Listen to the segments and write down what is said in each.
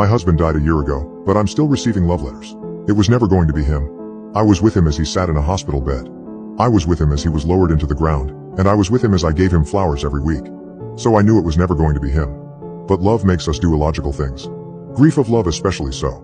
My husband died a year ago, but I'm still receiving love letters. It was never going to be him. I was with him as he sat in a hospital bed. I was with him as he was lowered into the ground, and I was with him as I gave him flowers every week. So I knew it was never going to be him. But love makes us do illogical things. Grief of love especially so.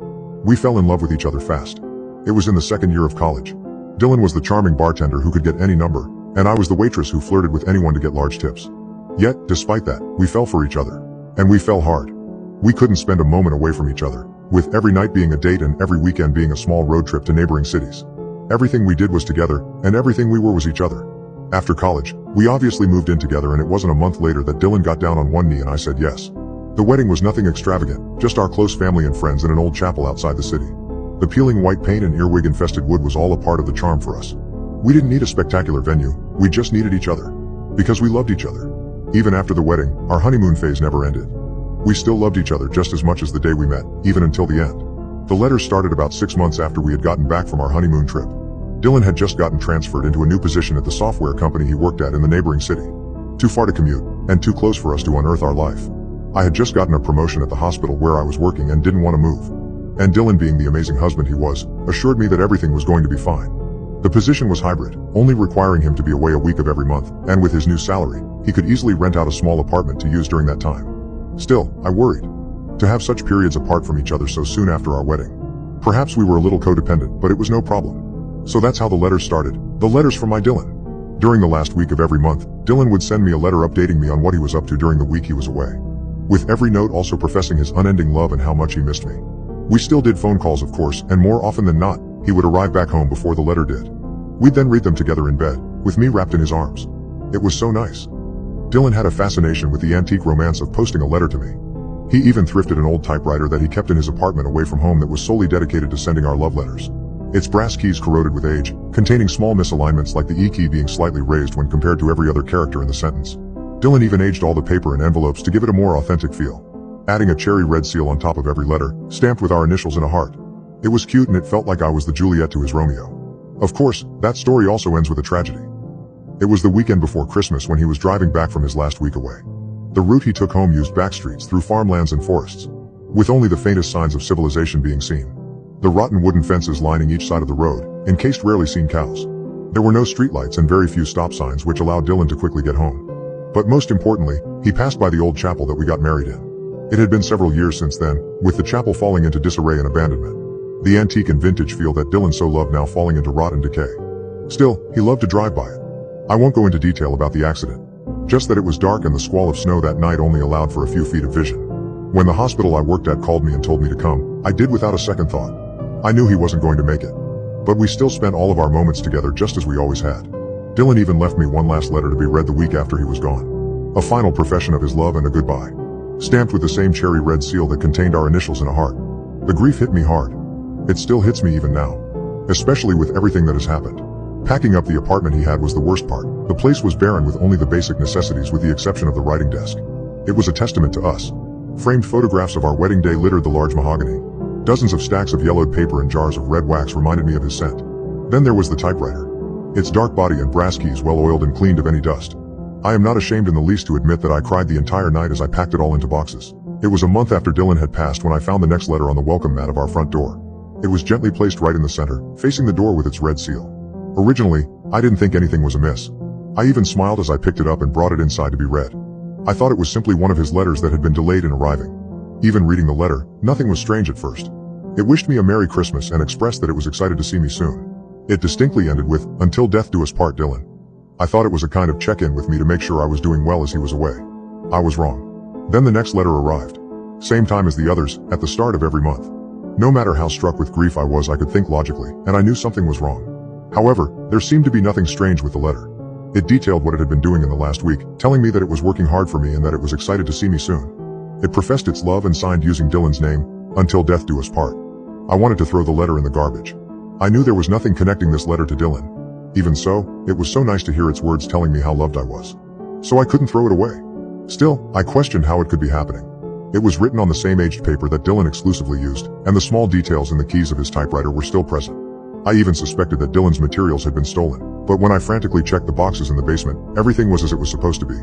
We fell in love with each other fast. It was in the second year of college. Dylan was the charming bartender who could get any number, and I was the waitress who flirted with anyone to get large tips. Yet, despite that, we fell for each other. And we fell hard. We couldn't spend a moment away from each other, with every night being a date and every weekend being a small road trip to neighboring cities. Everything we did was together, and everything we were was each other. After college, we obviously moved in together, and it wasn't a month later that Dylan got down on one knee and I said yes. The wedding was nothing extravagant, just our close family and friends in an old chapel outside the city. The peeling white paint and earwig-infested wood was all a part of the charm for us. We didn't need a spectacular venue, we just needed each other. Because we loved each other. Even after the wedding, our honeymoon phase never ended. We still loved each other just as much as the day we met, even until the end. The letters started about 6 months after we had gotten back from our honeymoon trip. Dylan had just gotten transferred into a new position at the software company he worked at in the neighboring city. Too far to commute, and too close for us to unearth our life. I had just gotten a promotion at the hospital where I was working and didn't want to move. And Dylan, being the amazing husband he was, assured me that everything was going to be fine. The position was hybrid, only requiring him to be away a week of every month, and with his new salary, he could easily rent out a small apartment to use during that time. Still, I worried. To have such periods apart from each other so soon after our wedding. Perhaps we were a little codependent, but it was no problem. So that's how the letters started, the letters from my Dylan. During the last week of every month, Dylan would send me a letter updating me on what he was up to during the week he was away. With every note also professing his unending love and how much he missed me. We still did phone calls, of course, and more often than not, he would arrive back home before the letter did. We'd then read them together in bed, with me wrapped in his arms. It was so nice. Dylan had a fascination with the antique romance of posting a letter to me. He even thrifted an old typewriter that he kept in his apartment away from home that was solely dedicated to sending our love letters. Its brass keys corroded with age, containing small misalignments like the E key being slightly raised when compared to every other character in the sentence. Dylan even aged all the paper and envelopes to give it a more authentic feel. Adding a cherry red seal on top of every letter, stamped with our initials and a heart. It was cute and it felt like I was the Juliet to his Romeo. Of course, that story also ends with a tragedy. It was the weekend before Christmas when he was driving back from his last week away. The route he took home used back streets through farmlands and forests, with only the faintest signs of civilization being seen. The rotten wooden fences lining each side of the road encased rarely seen cows. There were no streetlights and very few stop signs which allowed Dylan to quickly get home. But most importantly, he passed by the old chapel that we got married in. It had been several years since then, with the chapel falling into disarray and abandonment. The antique and vintage feel that Dylan so loved now falling into rot and decay. Still, he loved to drive by it. I won't go into detail about the accident. Just that it was dark and the squall of snow that night only allowed for a few feet of vision. When the hospital I worked at called me and told me to come, I did without a second thought. I knew he wasn't going to make it. But we still spent all of our moments together just as we always had. Dylan even left me one last letter to be read the week after he was gone. A final profession of his love and a goodbye. Stamped with the same cherry red seal that contained our initials in a heart. The grief hit me hard. It still hits me even now. Especially with everything that has happened. Packing up the apartment he had was the worst part. The place was barren with only the basic necessities with the exception of the writing desk. It was a testament to us. Framed photographs of our wedding day littered the large mahogany. Dozens of stacks of yellowed paper and jars of red wax reminded me of his scent. Then there was the typewriter. Its dark body and brass keys well oiled and cleaned of any dust. I am not ashamed in the least to admit that I cried the entire night as I packed it all into boxes. It was a month after Dylan had passed when I found the next letter on the welcome mat of our front door. It was gently placed right in the center, facing the door with its red seal. Originally, I didn't think anything was amiss. I even smiled as I picked it up and brought it inside to be read. I thought it was simply one of his letters that had been delayed in arriving. Even reading the letter, nothing was strange at first. It wished me a Merry Christmas and expressed that it was excited to see me soon. It distinctly ended with, "Until death do us part, Dylan." I thought it was a kind of check-in with me to make sure I was doing well as he was away. I was wrong. Then the next letter arrived. Same time as the others, at the start of every month. No matter how struck with grief I was, I could think logically, and I knew something was wrong. However, there seemed to be nothing strange with the letter. It detailed what it had been doing in the last week, telling me that it was working hard for me and that it was excited to see me soon. It professed its love and signed using Dylan's name, "Until death do us part." I wanted to throw the letter in the garbage. I knew there was nothing connecting this letter to Dylan. Even so, it was so nice to hear its words telling me how loved I was. So I couldn't throw it away. Still, I questioned how it could be happening. It was written on the same aged paper that Dylan exclusively used, and the small details in the keys of his typewriter were still present. I even suspected that Dylan's materials had been stolen, but when I frantically checked the boxes in the basement, everything was as it was supposed to be.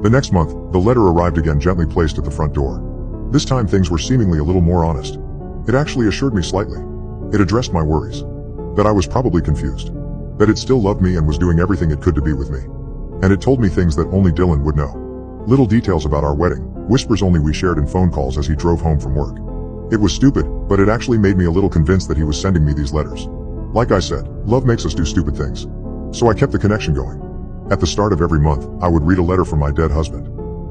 The next month, the letter arrived again, gently placed at the front door. This time things were seemingly a little more honest. It actually assured me slightly. It addressed my worries. That I was probably confused. That it still loved me and was doing everything it could to be with me. And it told me things that only Dylan would know. Little details about our wedding, whispers only we shared in phone calls as he drove home from work. It was stupid, but it actually made me a little convinced that he was sending me these letters. Like I said, love makes us do stupid things. So I kept the connection going. At the start of every month, I would read a letter from my dead husband.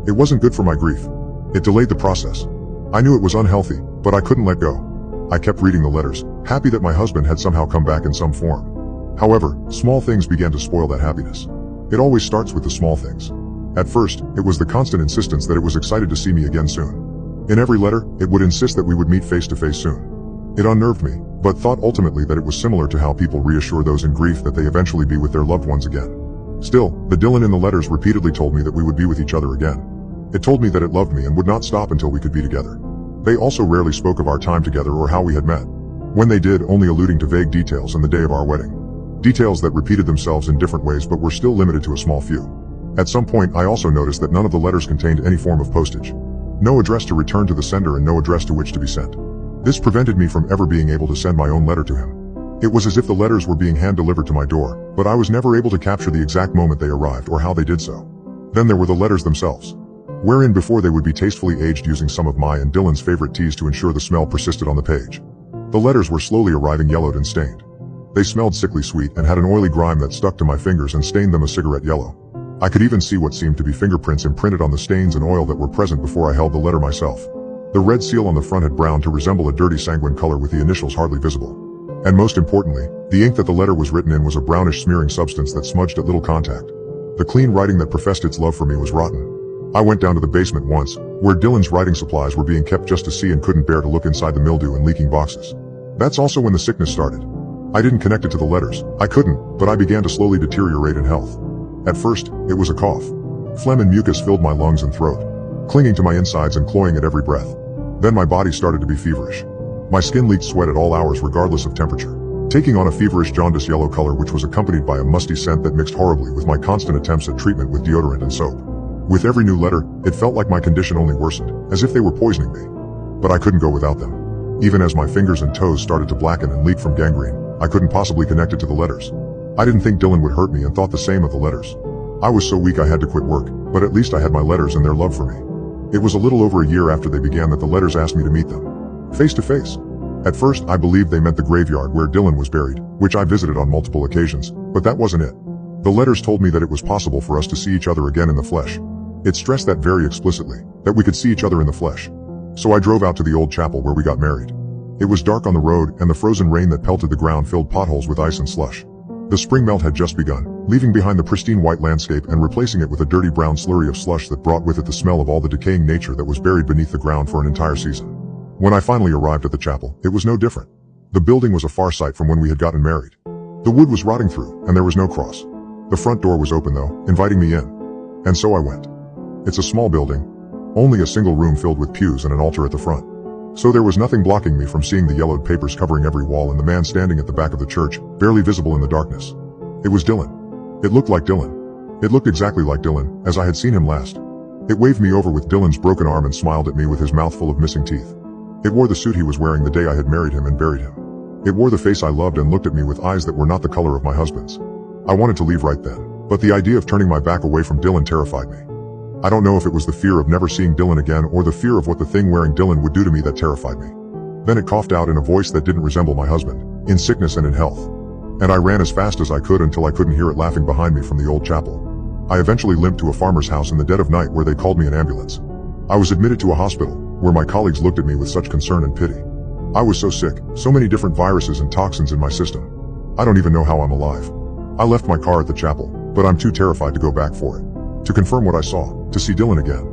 It wasn't good for my grief. It delayed the process. I knew it was unhealthy, but I couldn't let go. I kept reading the letters, happy that my husband had somehow come back in some form. However, small things began to spoil that happiness. It always starts with the small things. At first, it was the constant insistence that it was excited to see me again soon. In every letter, it would insist that we would meet face to face soon. It unnerved me, but thought ultimately that it was similar to how people reassure those in grief that they eventually be with their loved ones again. Still, the Dylan in the letters repeatedly told me that we would be with each other again. It told me that it loved me and would not stop until we could be together. They also rarely spoke of our time together or how we had met. When they did, only alluding to vague details and the day of our wedding. Details that repeated themselves in different ways but were still limited to a small few. At some point I also noticed that none of the letters contained any form of postage. No address to return to the sender and no address to which to be sent. This prevented me from ever being able to send my own letter to him. It was as if the letters were being hand-delivered to my door, but I was never able to capture the exact moment they arrived or how they did so. Then there were the letters themselves. Wherein before they would be tastefully aged using some of my and Dylan's favorite teas to ensure the smell persisted on the page. The letters were slowly arriving yellowed and stained. They smelled sickly sweet and had an oily grime that stuck to my fingers and stained them a cigarette yellow. I could even see what seemed to be fingerprints imprinted on the stains and oil that were present before I held the letter myself. The red seal on the front had browned to resemble a dirty sanguine color with the initials hardly visible. And most importantly, the ink that the letter was written in was a brownish smearing substance that smudged at little contact. The clean writing that professed its love for me was rotten. I went down to the basement once, where Dylan's writing supplies were being kept just to see and couldn't bear to look inside the mildew and leaking boxes. That's also when the sickness started. I didn't connect it to the letters. I couldn't, but I began to slowly deteriorate in health. At first, it was a cough. Phlegm and mucus filled my lungs and throat, clinging to my insides and cloying at every breath. Then my body started to be feverish. My skin leaked sweat at all hours regardless of temperature, taking on a feverish jaundice yellow color which was accompanied by a musty scent that mixed horribly with my constant attempts at treatment with deodorant and soap. With every new letter, it felt like my condition only worsened, as if they were poisoning me. But I couldn't go without them. Even as my fingers and toes started to blacken and leak from gangrene, I couldn't possibly connect it to the letters. I didn't think Dylan would hurt me and thought the same of the letters. I was so weak I had to quit work, but at least I had my letters and their love for me. It was a little over a year after they began that the letters asked me to meet them. Face to face. At first, I believed they meant the graveyard where Dylan was buried, which I visited on multiple occasions, but that wasn't it. The letters told me that it was possible for us to see each other again in the flesh. It stressed that very explicitly, that we could see each other in the flesh. So I drove out to the old chapel where we got married. It was dark on the road and the frozen rain that pelted the ground filled potholes with ice and slush. The spring melt had just begun, leaving behind the pristine white landscape and replacing it with a dirty brown slurry of slush that brought with it the smell of all the decaying nature that was buried beneath the ground for an entire season. When I finally arrived at the chapel, it was no different. The building was a far sight from when we had gotten married. The wood was rotting through, and there was no cross. The front door was open though, inviting me in. And so I went. It's a small building. Only a single room filled with pews and an altar at the front. So there was nothing blocking me from seeing the yellowed papers covering every wall and the man standing at the back of the church, barely visible in the darkness. It was Dylan. It looked like Dylan. It looked exactly like Dylan, as I had seen him last. It waved me over with Dylan's broken arm and smiled at me with his mouth full of missing teeth. It wore the suit he was wearing the day I had married him and buried him. It wore the face I loved and looked at me with eyes that were not the color of my husband's. I wanted to leave right then, but the idea of turning my back away from Dylan terrified me. I don't know if it was the fear of never seeing Dylan again or the fear of what the thing wearing Dylan would do to me that terrified me. Then it coughed out in a voice that didn't resemble my husband, in sickness and in health. And I ran as fast as I could until I couldn't hear it laughing behind me from the old chapel. I eventually limped to a farmer's house in the dead of night where they called me an ambulance. I was admitted to a hospital, where my colleagues looked at me with such concern and pity. I was so sick, so many different viruses and toxins in my system. I don't even know how I'm alive. I left my car at the chapel, but I'm too terrified to go back for it. To confirm what I saw, to see Dylan again.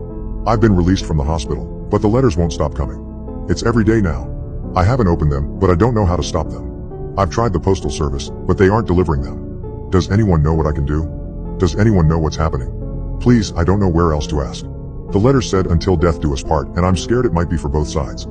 I've been released from the hospital, but the letters won't stop coming. It's every day now. I haven't opened them, but I don't know how to stop them. I've tried the postal service, but they aren't delivering them. Does anyone know what I can do? Does anyone know what's happening? Please, I don't know where else to ask. The letter said until death do us part, and I'm scared it might be for both sides.